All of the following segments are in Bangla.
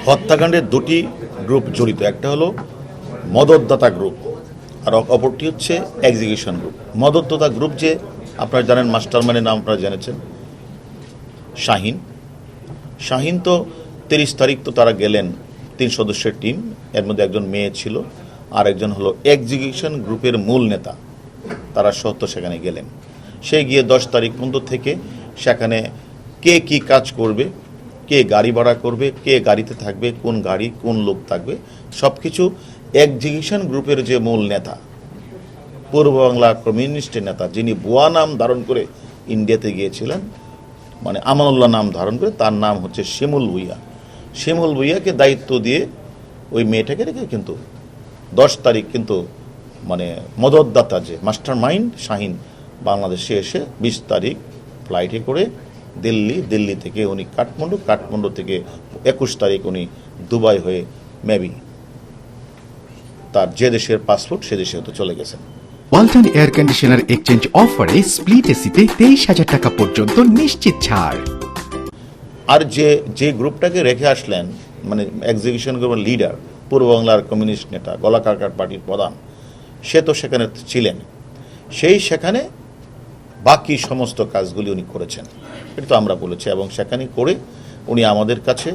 হত্যাকাণ্ডে দুটি গ্রুপ জড়িত, একটা হলো মদতদাতা গ্রুপ আর অপরটি হচ্ছে এক্সিকিউশন গ্রুপ। মদতদাতা গ্রুপ যে আপনারা জানেন, মাস্টারমাইন্ডের নাম আপনারা জেনেছেন, শাহিন তো 30 তারিখ তো তারা গেলেন 3 সদস্যের টিম, এর মধ্যে একজন মেয়ে ছিল আর একজন হলো এক্সিকিউশন গ্রুপের মূল নেতা, তারা সত্য সেখানে গেলেন। সে গিয়ে 10 তারিখ পর্যন্ত থেকে সেখানে কে কি কাজ করবে, কে গাড়ি ভাড়া করবে, কে গাড়িতে থাকবে, কোন গাড়ি কোন লোক থাকবে, সব কিছু এক্সিকিউশন গ্রুপের যে মূল নেতা, পূর্ব বাংলা কমিউনিস্টের নেতা, যিনি বুয়া নাম ধারণ করে ইন্ডিয়াতে গিয়েছিলেন, মানে আমানুল্লাহ নাম ধারণ করে, তার নাম হচ্ছে শিমুল ভুইয়া। শিমুল ভুইয়াকে দায়িত্ব দিয়ে ওই মেয়েটাকে রেখে কিন্তু 10 তারিখ কিন্তু মানে মদতদাতা যে মাস্টার মাইন্ড শাহিন বাংলাদেশে এসে 20 তারিখ ফ্লাইটে করে দিল্লি থেকে উনি কাঠমান্ডু থেকে 21 তারিখ উনি দুবাই হয়ে মেবি তার যে দেশের পাসপোর্ট সে দেশে হতে চলে গেছেন। ওয়ালটন এয়ার কন্ডিশনার এক্সচেঞ্জ অফারে স্প্লিট এসিতে 23,000 টাকা পর্যন্ত নিশ্চিত ছাড়। আর যে গ্রুপটাকে রেখে আসলেন, মানে এক্সিকিউশন গ্রুপের লিডার, পূর্ব বাংলার কমিউনিস্ট নেতা, গলাকারকার পার্টির প্রধান, সে তো সেখানে ছিলেন, সেখানে বাকি সমস্ত কাজগুলি উনি করেছেন, এটা তো আমরা বলেছি। এবং সেখানে করে উনি আমাদের কাছে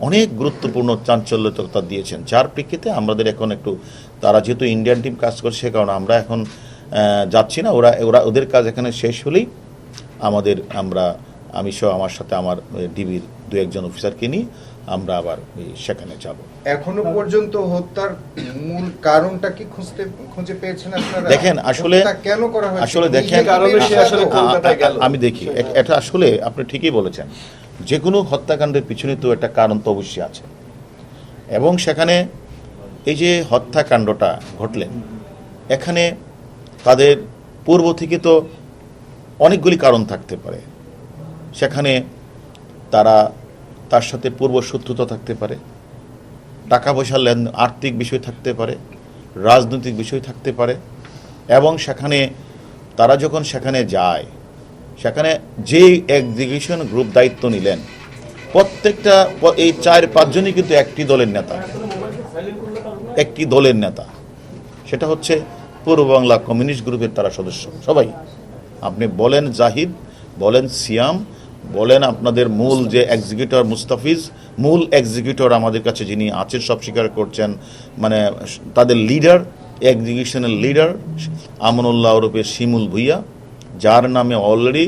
অনেক গুরুত্বপূর্ণ চাঞ্চল্যতা দিয়েছেন, যার প্রেক্ষিতে আমাদের এখন একটু, তারা যেহেতু ইন্ডিয়ান টিম কাজ করছে সে কারণে আমরা এখন যাচ্ছি না, ওদের কাজ এখানে শেষ হলেই আমি সহ আমার সাথে আমার ডিবির 2-1 অফিসারকে নিয়ে আমরা আবার সেখানে যাব। এখনো পর্যন্ত হত্যার মূল কারণটা কি খুঁজে পেয়েছেন আপনারা? দেখেন আসলে কেন করা হয়েছে, আসলে দেখেন আমি দেখি এটা আসলে আপনি ঠিকই বলেছেন, যে কোনো হত্যাকাণ্ডের পিছনে তো একটা কারণ তো অবশ্যই আছে। এবং সেখানে এই যে হত্যাকাণ্ডটা ঘটলেন, এখানে তাদের পূর্ব থেকে তো অনেকগুলি কারণ থাকতে পারে। সেখানে তার সাথে পূর্ব শত্রুতা থাকতে পারে, টাকা পয়সার লেনদেন, আর্থিক বিষয় থাকতে পারে, রাজনৈতিক বিষয় থাকতে পারে। এবং সেখানে তারা যখন সেখানে যায়, সেখানে যেই এক্সিকিউশন গ্রুপ দায়িত্ব নিলেন, প্রত্যেকটা এই 4-5 জনই কিন্তু একটি দলের নেতা, সেটা হচ্ছে পূর্ব বাংলা কমিউনিস্ট গ্রুপের তারা সদস্য সবাই। আপনি বলেন জাহিদ, বলেন সিয়াম, বলেন আপনাদের মূল যে এক্সিকিউটর মুস্তাফিজ, মূল এক্সিকিউটর আমাদের কাছে যিনি আছেন সব স্বীকার করছেন, মানে তাদের লিডার, এক্সিকিউশনের লিডার আমানুল্লাহ ওরফে শিমুল ভুইয়া, যার নামে অলরেডি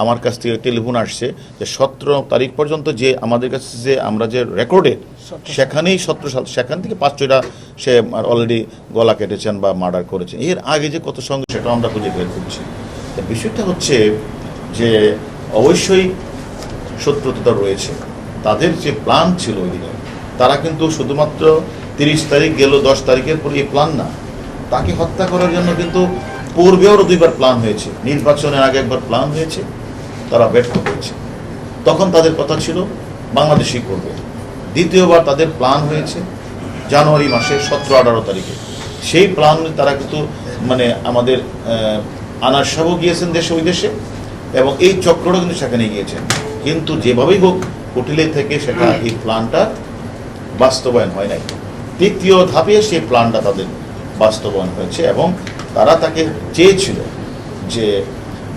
আমার কাছ থেকে টেলিফোন আসছে যে 17 তারিখ পর্যন্ত যে আমাদের কাছে যে আমরা যে রেকর্ডেড, সেখানেই 17 সাল, সেখান থেকে 5-6টা সে অলরেডি গলা কেটেছেন বা মার্ডার করেছেন। এর আগে যে কত সঙ্গে সেটাও আমরা খুঁজে বের করছি। বিষয়টা হচ্ছে যে অবশ্যই শত্রুতা রয়েছে, তাদের যে প্ল্যান ছিল ওই দিনে, তারা কিন্তু শুধুমাত্র 30 তারিখ গেল 10 তারিখের পরে এই প্ল্যান না, তাকে হত্যা করার জন্য কিন্তু পূর্বেও 2বার প্ল্যান হয়েছে, নির্বাচনের আগে একবার প্ল্যান হয়েছে, তারা ব্যর্থ হয়েছে। তখন তাদের কথা ছিল বাংলাদেশই করবে। দ্বিতীয়বার তাদের প্ল্যান হয়েছে জানুয়ারি মাসে 17-18 তারিখে, সেই প্ল্যান তারা কিন্তু মানে আমাদের আনার সাহেবও গিয়েছেন ওই দেশে, এবং এই চক্রটা কিন্তু সেখানে গিয়েছেন, কিন্তু যেভাবেই হোক হোটেলে থেকে সেটা এই প্ল্যানটা বাস্তবায়ন হয় নাই। তৃতীয় ধাপে সেই প্ল্যানটা তাদের বাস্তবায়ন হয়েছে, এবং তারা তাকে চেয়েছিল যে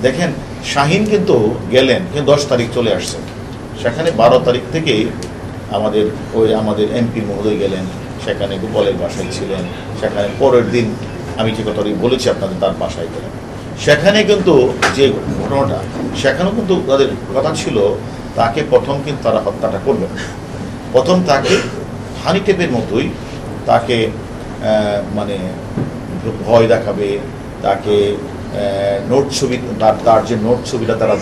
দেখেন শাহিন কিন্তু গেলেন, কিন্তু 10 তারিখ চলে আসছেন, সেখানে 12 তারিখ থেকে আমাদের এমপি মহোদয় গেলেন, সেখানে গোপালের বাসায় ছিলেন, সেখানে পরের দিন আমি যে কথাটি বলেছি আপনাদের, তার বাসায় গেলেন। সেখানে কিন্তু যে ঘটনাটা, সেখানেও কিন্তু তাদের কথা ছিল তাকে প্রথম কিন্তু তারা হত্যাটা করবেন, প্রথম তাকে হানি টেপের মতোই তাকে মানে ভয় দেখাবে, তাকে নোট ছবি, তার যে নোট ছবিটা তারা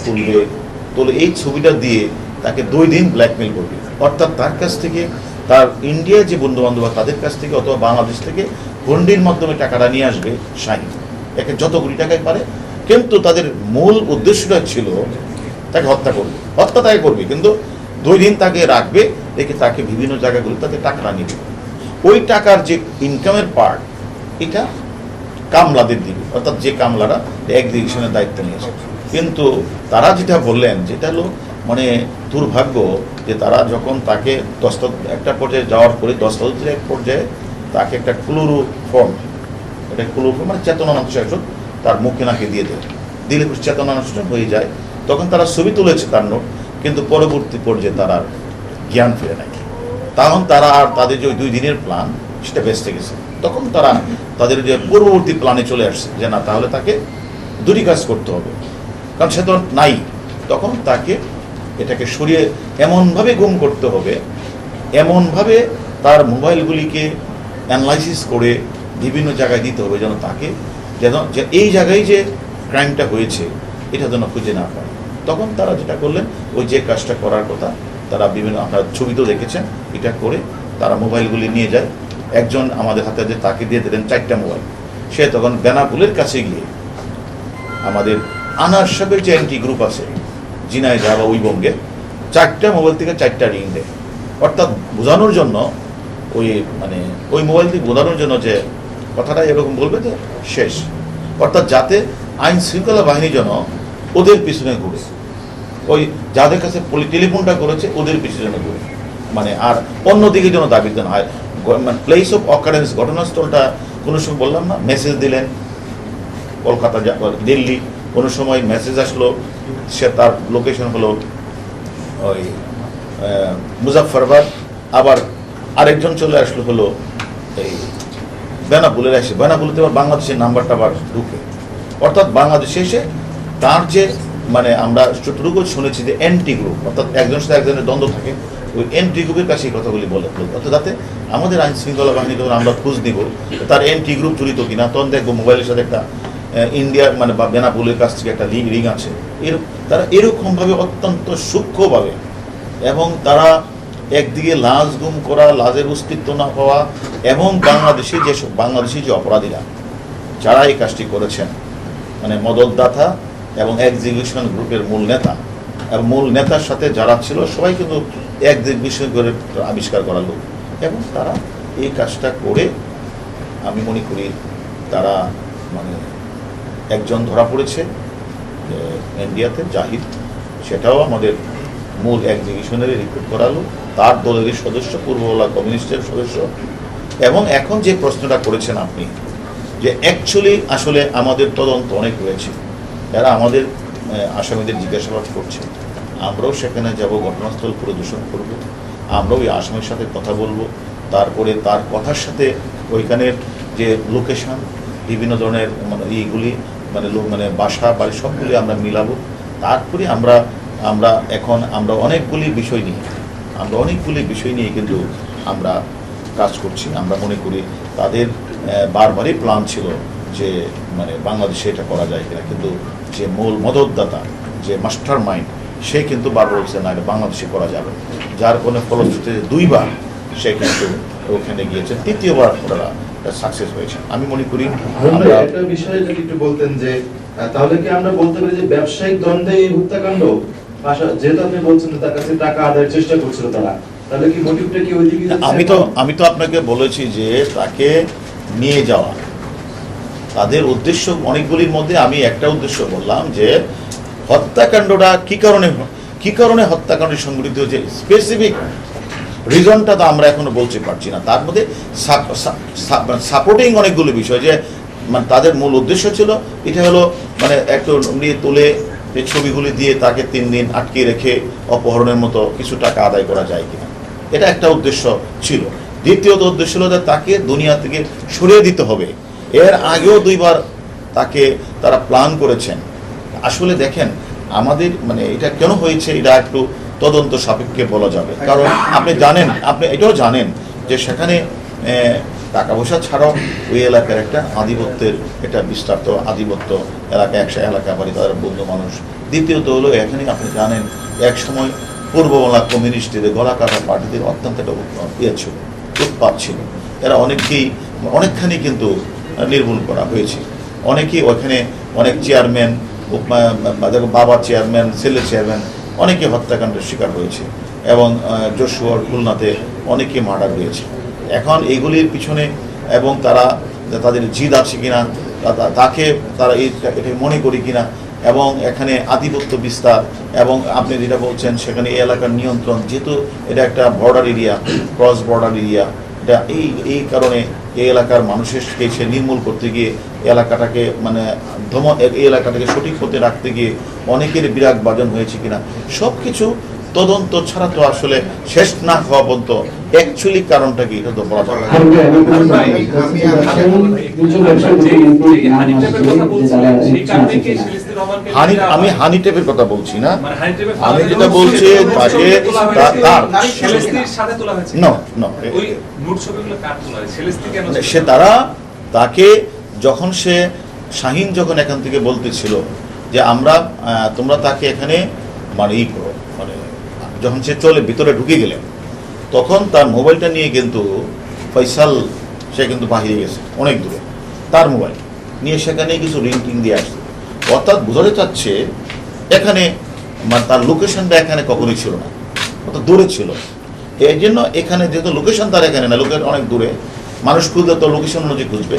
তুলে এই ছবিটা দিয়ে তাকে 2 দিন ব্ল্যাকমেল করবে, অর্থাৎ তার কাছ থেকে, তার ইন্ডিয়ায় যে বন্ধুবান্ধব তাদের কাছ থেকে অথবা বাংলাদেশ থেকে হুন্ডির মাধ্যমে টাকাটা নিয়ে আসবে শাহিন, একে যত কোটি টাকায় পারে। কিন্তু তাদের মূল উদ্দেশ্যটা ছিল তাকে হত্যা তাকে করবে, কিন্তু 2 দিন তাকে রাখবে, রেখে তাকে বিভিন্ন জায়গাগুলো তাকে টাকাটা নিবে। ওই টাকার যে ইনকামের পার্ট, এটা কামলাদের দিবে, অর্থাৎ যে কামলারা এক্সিকিউশনের দায়িত্ব নিয়েছে। কিন্তু তারা যেটা বললেন, যেটা হলো মানে দুর্ভাগ্য যে তারা যখন তাকে একটা পর্যায়ে যাওয়ার পরে দস্তাবেজের এক পর্যায়ে তাকে একটা ক্লোরোফর্ম, এটা ক্লোরোফর্ম মানে চেতনানাশক ওষুধ তার মুখে নাকে দিয়ে দেয়, দিলে চেতনানাশক হয়ে যায়। তখন তারা ছবি তুলেছে তার নোট, কিন্তু পরবর্তী পর্যায়ে তারা আর জ্ঞান ফিরে নেয়। তখন তারা আর তাদের যে 2 দিনের প্ল্যান সেটা বেঁচে গেছে। তখন তারা তাদের যে পূর্ববর্তী প্ল্যানে চলে আসছে যে না, তাহলে তাকে দুটি কাজ করতে হবে, কারণ সে তো নাই। তখন তাকে এটাকে সরিয়ে এমনভাবে গুম করতে হবে, এমনভাবে তার মোবাইলগুলিকে অ্যানালাইসিস করে বিভিন্ন জায়গায় দিতে হবে যেন তাকে যে এই জায়গায় যে ক্রাইমটা হয়েছে এটা যেন খুঁজে না পায়। তখন তারা যেটা করলেন, ওই যে কাজটা করার কথা তারা বিভিন্ন, আপনার ছবিতেও দেখেছেন, এটা করে তারা মোবাইলগুলি নিয়ে যায়। একজন আমাদের হাতে যে তাকে দিয়ে দিলেন 4টা মোবাইল। সে তখন বেনাপুলের কাছে গিয়ে আমাদের আনার সাহেবের যে অ্যান্টি গ্রুপ আছে ঝিনাইদহ বা উইবঙ্গে, 4টা মোবাইল থেকে 4টা রিং দেয়। অর্থাৎ বোঝানোর জন্য ওই মোবাইল থেকে বোঝানোর জন্য যে কথাটা এরকম বলবে যে শেষ, অর্থাৎ যাতে আইন শৃঙ্খলা বাহিনী যেন ওদের পিছনে ঘুরে, ওই যাদের কাছে টেলিফোনটা করেছে ওদের পিছনে ঘুরে, আর অন্যদিকে যেন দাবিতে না হয়। প্লেস অফ অকারেন্স, ঘটনাস্থলটা কোনো সময় বললাম না, মেসেজ দিলেন কলকাতা, দিল্লি, কোনো সময় মেসেজ আসলো সে তার লোকেশন হলো ওই মুজাফফরাবাদ, আবার আরেকজন চলে আসলো হলো এই বেনাপুলের এসে, বেনাপুলেতে আবার বাংলাদেশের নাম্বারটা আবার ঢুকে। অর্থাৎ বাংলাদেশে এসে তার যে আমরা যতটুকু শুনেছি যে এন্টি গ্রুপ, অর্থাৎ একজনের সাথে একজনের দ্বন্দ্ব থাকে, ওই এন্টি গ্রুপের কাছে এই কথাগুলি বলে, অর্থাৎ যাতে আমাদের আইন শৃঙ্খলা বাহিনী যখন আমরা খোঁজ নিব তার এন্টি গ্রুপ জড়িত কিনা, তখন দেখবো মোবাইলের সাথে একটা ইন্ডিয়ার বা বেনাপুলের কাছ থেকে একটা রিং আছে। তারা এরকমভাবে অত্যন্ত সূক্ষ্মভাবে, এবং তারা একদিকে লাশ গুম করা, লাশের অস্তিত্ব না পাওয়া, এবং বাংলাদেশি যে অপরাধীরা যারা এই কাজটি করেছেন, মদতদাতা এবং এক্সিকিউশন গ্রুপের মূল নেতা এবং মূল নেতার সাথে যারা ছিল সবাই কিন্তু এক্সিকিউশন করে আবিষ্কার করা লোক, এবং তারা এই কাজটা করে আমি মনে করি তারা একজন ধরা পড়েছে ইন্ডিয়াতে, জাহিদ, সেটাও আমাদের মূল এক্সিকিউশনের রিক্রুট করালো, তার দলের সদস্য, পূর্ববাংলা কমিউনিস্টের সদস্য। এবং এখন যে প্রশ্নটা করেছেন আপনি, যে অ্যাকচুয়ালি আসলে আমাদের তদন্ত অনেক রয়েছে, এরা আমাদের আসামিদের জিজ্ঞাসাবাদ করছে, আমরাও সেখানে যাব, ঘটনাস্থল পরিদর্শন করব, আমরাও ওই আসামির সাথে কথা বলবো, তারপরে তার কথার সাথে ওইখানের যে লোকেশন, বিভিন্ন ধরনের এইগুলি বাসা বাড়ি সবগুলি আমরা মিলাবো। তারপরে আমরা অনেকগুলি বিষয় নিয়ে কিন্তু আমরা কাজ করছি। আমরা মনে করি তাদের বারবারই প্ল্যান ছিল যে বাংলাদেশে এটা করা যায় কিনা, কিন্তু যে মূল মদতদাতা, যে মাস্টার মাইন্ড, সে কিন্তু বারবার বলছে না, এটা বাংলাদেশে করা যাবে, যার কোনো ফলশ্রুতিতে 2বার সে কিন্তু ওখানে গিয়েছে, 3য়বার ওরা সাকসেস হয়েছে। আমি মনে করি একটা বিষয়ে যদি একটু বলতেন যে তাহলে কি আমরা বলতে পারি যে ব্যবসায়িক দ্বন্দ্বে এই হত্যাকাণ্ড, যেহেতু আপনি বলছেন তার কাছে টাকা আদায়ের চেষ্টা করছিল তারা, তাহলে কি মোটিভটা কি ওইদিকে? আমি তো আপনাকে বলেছি যে তাকে নিয়ে যাওয়া তাদের উদ্দেশ্য অনেকগুলির মধ্যে আমি একটা উদ্দেশ্য বললাম যে হত্যাকাণ্ডটা কি কারণে হত্যাকাণ্ড সংঘটিত হয়েছে, স্পেসিফিক রিজনটা তো আমরা এখনো বলতে পারছি না। তার মধ্যে সাপোর্টিং অনেকগুলো বিষয়, যে তাদের মূল উদ্দেশ্য ছিল এটা হলো একটু নিয়ে তুলে এই ছবিগুলি দিয়ে তাকে 3 দিন আটকে রেখে অপহরণের মতো কিছু টাকা আদায় করা যায় কিনা, এটা একটা উদ্দেশ্য ছিল। দ্বিতীয়ত উদ্দেশ্য হলো যে তাকে দুনিয়া থেকে সরিয়ে দিতে হবে। এর আগেও 2বার তারা প্ল্যান করেছেন। আসলে দেখেন আমাদের এটা কেন হয়েছে, এটা একটু তদন্ত সাপেক্ষে বলা যাবে, কারণ আপনি এটাও জানেন যে সেখানে টাকা পয়সা ছাড়াও ওই এলাকার একটা আধিপত্যের একটা বিস্তারিত আধিপত্য এলাকা, একশো এলাকা বাড়ি, তাদের বন্ধু মানুষ। দ্বিতীয়ত হলো এখানে আপনি জানেন এক সময় পূর্ববাংলা কমিউনিস্টদের, গলাকাটা পার্টিদের অত্যন্ত একটা উৎপাত ছিল। এরা অনেকখানি কিন্তু নির্মূল করা হয়েছে। অনেকেই ওখানে অনেক চেয়ারম্যান, বাবা চেয়ারম্যান, ছেলে চেয়ারম্যান অনেকে হত্যাকাণ্ডের শিকার হয়েছে, এবং যশোর, খুলনাতে অনেকে মার্ডার হয়েছে। এখন এইগুলির পিছনে এবং তাদের জিদ আছে কিনা, তাকে তারা এটা মনে করি কিনা, এবং এখানে আধিপত্য বিস্তার, এবং আপনি যেটা বলছেন সেখানে এই এলাকার নিয়ন্ত্রণ, যেহেতু এটা একটা border area, cross border area, এটা এই কারণে এই এলাকার মানুষকে সে নির্মূল করতে গিয়ে এলাকাটাকে মানে এই এলাকাটাকে সঠিক পথে রাখতে গিয়ে অনেকের বিরাগ বাজন হয়েছে কিনা সব কিছু তদন্ত ছাড়া তো আসলে শেষ না হওয়া পর্যন্ত অ্যাকচুয়ালি কারণটা কি এটা তো বলা যাবে না। আমি হানি টেপের কথা বলছি না, আমি যেটা বলছি তাকে সে তারা তাকে যখন সে শাহিন যখন এখান থেকে বলতেছিল যে আমরা তোমরা তাকে এখানে মানে ই করো, মানে যখন সে চলে ভিতরে ঢুকে গেলেন তখন তার মোবাইলটা নিয়ে কিন্তু ফয়সাল সে কিন্তু বাহিরে গেছে অনেক দূরে, তার মোবাইল নিয়ে সেখানে কিছু রিং টিং দিয়ে আসছে, অর্থাৎ বোঝাতে চাচ্ছে এখানে মানে তার লোকেশনটা এখানে কখনোই ছিল না, অর্থাৎ দূরে ছিল। এই জন্য এখানে যেহেতু লোকেশন তার এখানে না, লোকের অনেক দূরে, মানুষ খুঁজলে তো লোকেশন অনুযায়ী খুঁজবে,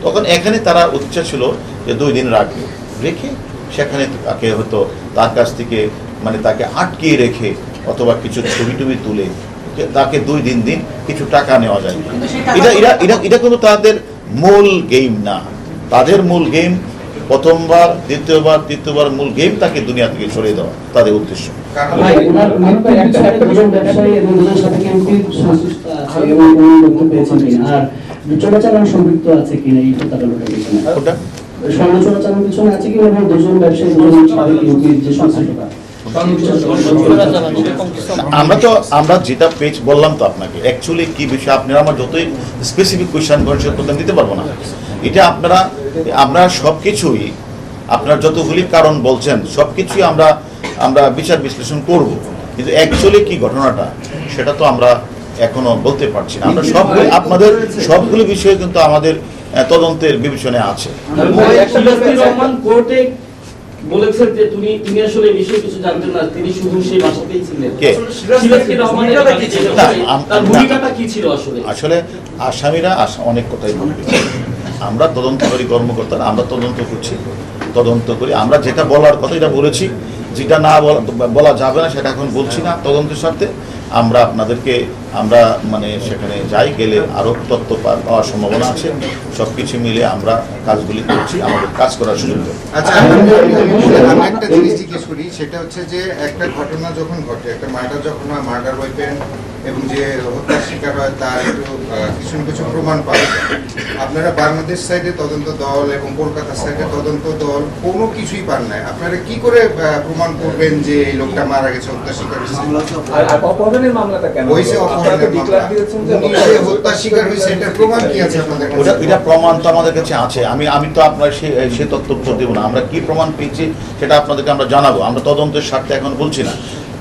তখন এখানে তারা ইচ্ছা ছিল যে 2 দিন রাখবে, রেখে সেখানে তাকে হয়তো তার কাছ থেকে মানে তাকে আটকিয়ে রেখে অথবা কিছু ছবি টবি তুলে তাকে 2 দিন কিছু টাকা নেওয়া যায়। এটা কিন্তু তাদের মূল গেম না, তাদের মূল গেম প্রথমবার, দ্বিতীয়বার, তৃতীয়বার মূল গেম তাকে দুনিয়া থেকে সরিয়ে দেওয়া তাদের উদ্দেশ্য। সম্পৃক্ত আছে কিনা এই সমালোচনার পিছনে আছে কিনা, এবং দুজন ব্যবসায়ী আমরা যেটা পেজ বললাম তো আপনাকে অ্যাকচুয়ালি কি বিষয়, আপনারা আমার যতই স্পেসিফিক কোয়েশ্চেন করেন সে প্রদান দিতে পারবো না। এটা আমরা সব কিছুই আপনার যতগুলি কারণ বলছেন সব কিছুই আমরা বিচার বিশ্লেষণ করব, কিন্তু অ্যাকচুয়ালি কি ঘটনাটা সেটা তো আমরা এখনো বলতে পারছি না। আমরা আপনাদের সবগুলো বিষয়ে কিন্তু আমাদের তদন্তের বিবেচনায় আছে। বলেছেন যে তিনি আসলে এই বিষয়ে কিছু জানতেন না, তিনি শুধু সেই বাসাতেই ছিলেন। ভূমিকাটা কি ছিল আসলে আসামিরা অনেক কথাই বলবে, আমরা তদন্তকারী কর্মকর্তারা আমরা তদন্ত করছি, তদন্ত করি, আমরা যেটা বলার কথা এটা বলেছি, যেটা না বলা যাবে না সেটা এখন বলছি না। তদন্তের স্বার্থে আমরা আপনাদেরকে আমরা মানে সেখানে যাই, গেলে আরও তথ্য পাওয়ার সম্ভাবনা আছে। সব কিছু মিলে আমরা কাজগুলি করছি, আমাদের কাজ করার সুযোগ দেব। আচ্ছা, আমি একটা জিনিস জিজ্ঞেস করি, সেটা হচ্ছে যে একটা ঘটনা যখন ঘটে, একটা মার্ডার যখন হয়, মার্ডার ওয়েপেন এবং যে হত্যার শিকার হয় তার একটু কিছু না কিছু প্রমাণ পাওয়া যায়। আপনারা বাংলাদেশ সাইডে তদন্ত দল এবং কলকাতা সাইডে তদন্ত দল কোনো কিছুই পান নাই, আপনারা কি করে প্রমাণ করবেন যে এই লোকটা মারা গেছে, হত্যার শিকার হয়েছে? অপহরণের মামলাটা কেন হয়েছে? অপহরণের মামলা, উনি যে হত্যার শিকার হয়েছে এটার প্রমাণ কি আছে আপনাদের কাছে? এটা প্রমাণ তো আমাদের কাছে আছে, আমি তো আপনার সে তথ্য উত্তর দেবো না। আমরা কি প্রমাণ পেয়েছি সেটা আপনাদেরকে আমরা জানাবো, আমরা তদন্তের স্বার্থে এখন বলছি না।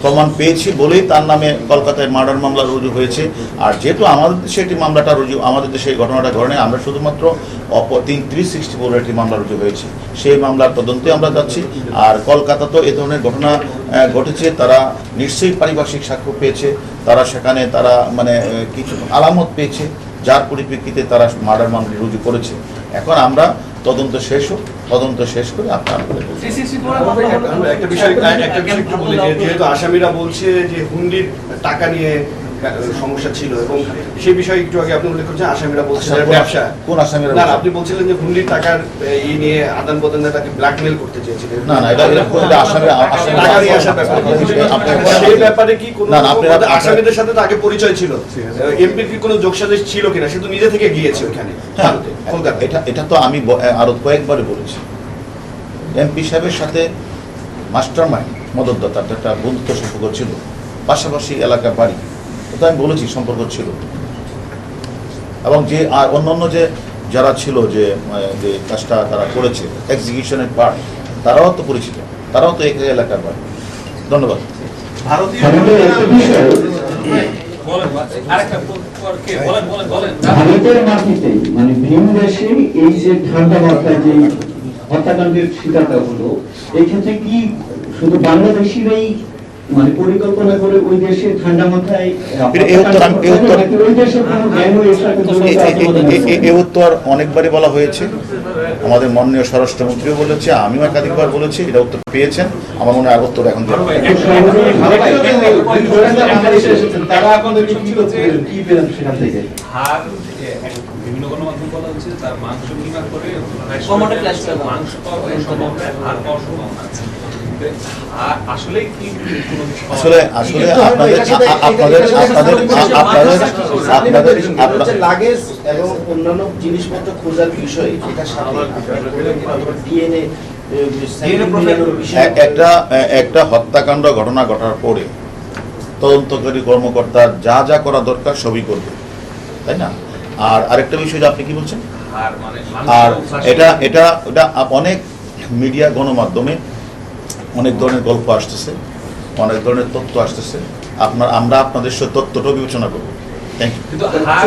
প্রমাণ পেয়েছি বলেই তার নামে কলকাতায় মার্ডার মামলা রুজু হয়েছে। আর যেহেতু আমাদের দেশে একটি মামলাটা রুজু, আমাদের দেশে এই ঘটনাটা ঘটে, আমরা শুধুমাত্র 364 একটি মামলা রুজু হয়েছে, সেই মামলার তদন্তে আমরা যাচ্ছি। আর কলকাতাতেও এ ধরনের ঘটনা ঘটেছে, তারা নিশ্চয়ই পারিপার্শ্বিক সাক্ষ্য পেয়েছে, তারা সেখানে তারা মানে কিছু আলামত পেয়েছে, যার পরিপ্রেক্ষিতে তারা মার্ডার মামলা রুজু করেছে। এখন আমরা তদন্ত শেষ হোক, তদন্ত শেষ করে আপনার একটা বিষয় একটু বলি, যেহেতু আসামিরা বলছে যে হুন্ডির টাকা নিয়ে সমস্যা ছিল, এবং সেই বিষয়ে একটু আগে আপনি উল্লেখ করছেন আসামিরা বলছেন ব্যবসা। কোন আসামিরা? না, আপনি বলছিলেন যে হুন্ডির টাকার এই নিয়ে আদান প্রদানে তাকে ব্ল্যাকমেল করতে চেয়েছিলেন। না না, এটা টাকা নিয়ে আসার ব্যাপারে সেই ব্যাপারে কি কোনো আসামিদের সাথে তো আগে পরিচয় ছিল, এমপির কি কোনো যোগসাজশ ছিল কিনা? সে তো নিজে থেকে গিয়েছে ওখানে কলকাতা। এটা তো আমি আরো কয়েকবারে বলেছি, এমপি সাহেবের সাথে মাস্টার মাইন্ড মদতদাতার একটা বন্ধুত্ব সম্পর্ক ছিল, পাশাপাশি এলাকার বাড়ি, তো আমি বলেছি সম্পর্ক ছিল। এবং যে আর অন্যান্য যে যারা ছিল যে কাজটা তারা করেছে এক্সিকিউশনের পার্ট, তারাও তো পরিচিত, তারাও তো এলাকার বাড়ি। ধন্যবাদ। ভারতের মাটিতে মানে ভিন দেশে এই যে ঠান্ডা মাথায় যে হত্যাকাণ্ডের শিকারটা হলো, এই ক্ষেত্রে কি শুধু বাংলাদেশিরাই মানে পরিকল্পনা করে ওই দেশে ঠান্ডা মাথায় এই উত্তর ওই দেশে কোনো জ্ঞান ও এর সাথে এই উত্তর অনেকবারই বলা হয়েছে, আমাদের মাননীয় স্বরাষ্ট্রমন্ত্রীও বলেছে, আমিও একাধিকবার বলেছি, এটা উত্তর পেয়েছেন। আমার মনে হয় আর উত্তর এখন দেওয়া হবে না। বাংলাদেশে এসেছেন, তারা আপনাদেরকে কি পেলেন সেখান থেকে? বিভিন্ন গণমাধ্যম বলা হচ্ছে তার মাংস কিনা করে টমেটো ফ্ল্যাশ করে দাও। মাংস পাওয়ার কোনো সম্ভাবনা, হার পাওয়ার সম্ভাবনা আছে। আসলে কি কোনো আসলে আপনাদের লাগেজ এবং অন্যান্য জিনিসপত্র খোঁজার বিষয় এটার সাথে ডিএনএ একটা হত্যাকাণ্ড ঘটনা ঘটার পরে তদন্তকারী কর্মকর্তা যা যা করা দরকার সবই করবে, তাই না? আর আরেকটা বিষয় যে আপনি কি বলছেন, হার মানে আর এটা অনেক মিডিয়া গণমাধ্যমে অনেক ধরনের গল্প আসতেছে, অনেক ধরনের তথ্য আসতেছে, আমরা আপনাদের সাথে তথ্যটাও বিবেচনা করবো। Thank you. কিন্তু হার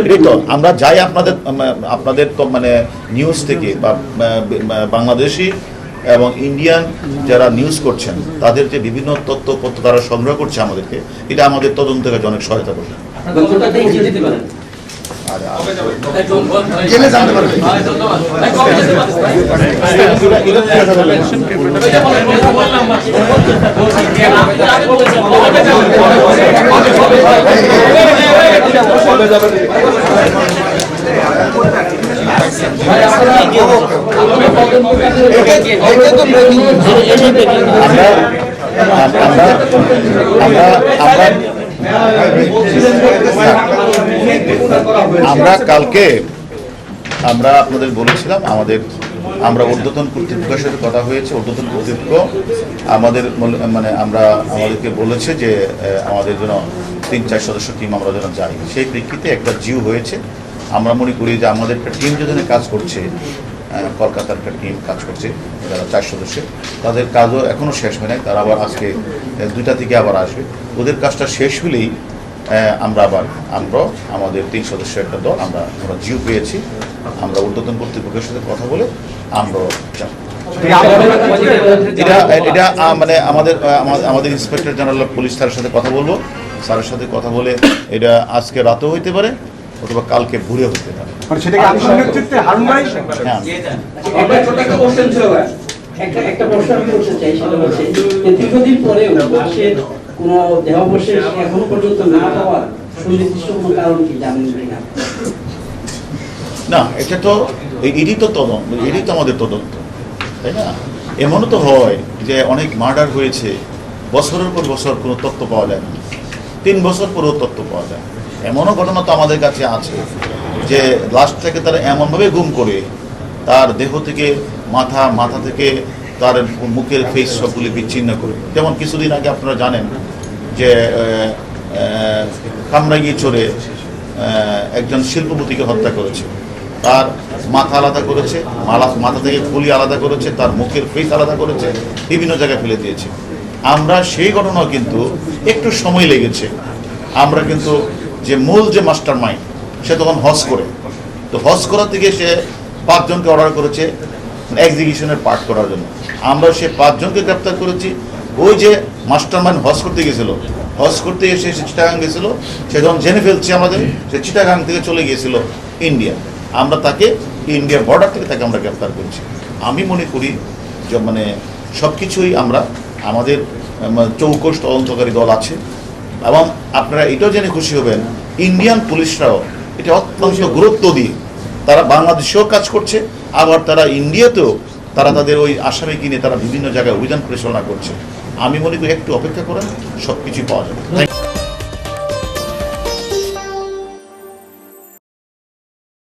এটাই তো আমরা যাই আপনাদের তো মানে নিউজ থেকে বা বাংলাদেশি এবং ইন্ডিয়ান যারা নিউজ করছেন তাদের যে বিভিন্ন তথ্যপত্র তারা সংগ্রহ করছে আমাদেরকে, এটা আমাদের তদন্তের কাজে অনেক সহায়তা করবে। গেলে জানতে পারবেন। আমরা কালকে আপনাদের বলেছিলাম আমরা ঊর্ধ্বতন কর্তৃপক্ষের সাথে কথা হয়েছে। ঊর্ধ্বতন কর্তৃপক্ষ আমাদেরকে বলেছে যে আমাদের জন্য 3-4 সদস্য টিম আমরা যেন যাই। সেই প্রেক্ষিতে একটা জিও হয়েছে। আমরা মনে করি যে আমাদের একটা টিম যেখানে কাজ করছে, কলকাতার একটা টিম কাজ করছে যারা 4 সদস্যের, তাদের কাজও এখনও শেষ হয় নাই। তারা আবার আজকে 2টা থেকে আবার আসবে। ওদের কাজটা শেষ হলেই আমরা আমাদের 3 সদস্যের একটা দল আমরা জিও পেয়েছি। আমরা ঊর্ধ্বতন কর্তৃপক্ষের সাথে কথা বলে আমরা যাব। এটা মানে আমাদের ইন্সপেক্টর জেনারেল অফ পুলিশ স্যারের সাথে কথা বলবো। স্যারের সাথে কথা বলে এটা আজকে রাতেও হইতে পারে অথবা কালকে ভোরে হতে পারে। একটা প্রশ্ন আমি করতে চাই, সেটা হচ্ছে যে দীর্ঘদিন পরেও লাশের কোনো দেহাবশেষ এখনো পর্যন্ত না পাওয়ার সুনির্দিষ্ট কোনো কারণ কি জানেন কিনা? না, এটা তো এটি তো তদন্ত, এটি তো আমাদের তদন্ত, তাই না? এমনও তো হয় যে অনেক মার্ডার হয়েছে, বছরের পর বছর কোনো তথ্য পাওয়া যায় না, 3 বছর পরেও তথ্য পাওয়া যায়। এমনও ঘটনা তো আমাদের কাছে আছে যে লাশটাকে তারা এমনভাবে গুম করে তার দেহ থেকে মাথা থেকে তার মুখের ফেস সবগুলি বিচ্ছিন্ন করে। যেমন কিছুদিন আগে আপনারা জানেন যে কামরাঙ্গীরচরে একজন শিল্পপতিকে হত্যা করেছে, তার মাথা আলাদা করেছে, মাথা থেকে খুলি আলাদা করেছে, তার মুখের ফেস আলাদা করেছে, বিভিন্ন জায়গায় ফেলে দিয়েছে। আমরা সেই ঘটনাও কিন্তু একটু সময় লেগেছে। আমরা কিন্তু যে মূল যে মাস্টার মাইন্ড সে তখন হজ করে, তো হজ করার থেকে সে 5 জনকে অর্ডার করেছে এক্সিকিউশনের পার্ট করার জন্য। আমরা সে 5 জনকে গ্রেপ্তার করেছি। ওই যে মাস্টার মাইন্ড হজ করতে গেছিল, হজ করতে এসে সে চিটাগাং গেছিল, সে যখন জেনে ফেলছে আমাদের, সে চিটাগাং থেকে চলে গিয়েছিল ইন্ডিয়া। আমরা তাকে ইন্ডিয়ার বর্ডার থেকে তাকে আমরা গ্রেপ্তার করেছি। আমি মনে করি যে মানে সব কিছুই আমাদের চৌকস তদন্তকারী দল আছে, এবং আপনারা এটাও জেনে খুশি হবেন ইন্ডিয়ান পুলিশরাও এটা অত্যন্ত গুরুত্ব দিয়ে তারা বাংলাদেশেও কাজ করছে, আবার তারা ইন্ডিয়াতেও তারা তাদের ওই আসামিকে নিয়ে তারা বিভিন্ন জায়গায় অভিযান পরিচালনা করছে। আমি মনে করি একটু অপেক্ষা করেন, সব কিছুই পাওয়া যাবে।